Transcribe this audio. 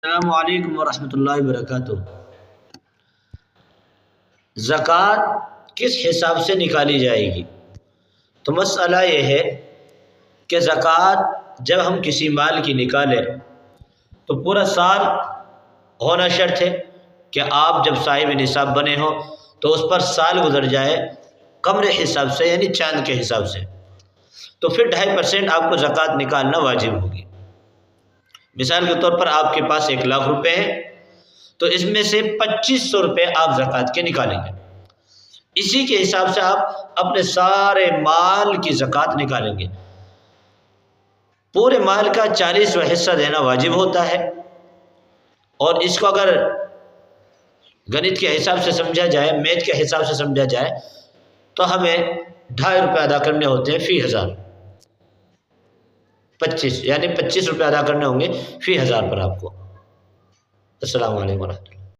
अस्सलामु अलैकुम वरहमतुल्लाहि वबरकातुहू। ज़कात किस हिसाब से निकाली जाएगी? तो मसला ये है कि ज़कात जब हम किसी माल की निकालें तो पूरा साल होना शर्त है कि आप जब साहिब निसाब बने हो तो उस पर साल गुजर जाए कमर हिसाब से, यानी चांद के हिसाब से, तो फिर 2.5% आपको ज़कात निकालना वाजिब होगी। मिसाल के तौर पर आपके पास 1 लाख रुपए है तो इसमें से 2500 रुपये आप ज़कात के निकालेंगे। इसी के हिसाब से आप अपने सारे माल की ज़कात निकालेंगे। पूरे माल का 40वां हिस्सा देना वाजिब होता है और इसको अगर गणित के हिसाब से समझा जाए, मैथ के हिसाब से समझा जाए, तो हमें 2.5 रुपये अदा करने होते हैं फ़ी 1000। 25 यानी 25 रुपये अदा करने होंगे फ़ी 1000 पर आपको। अस्सलामु अलैकुम।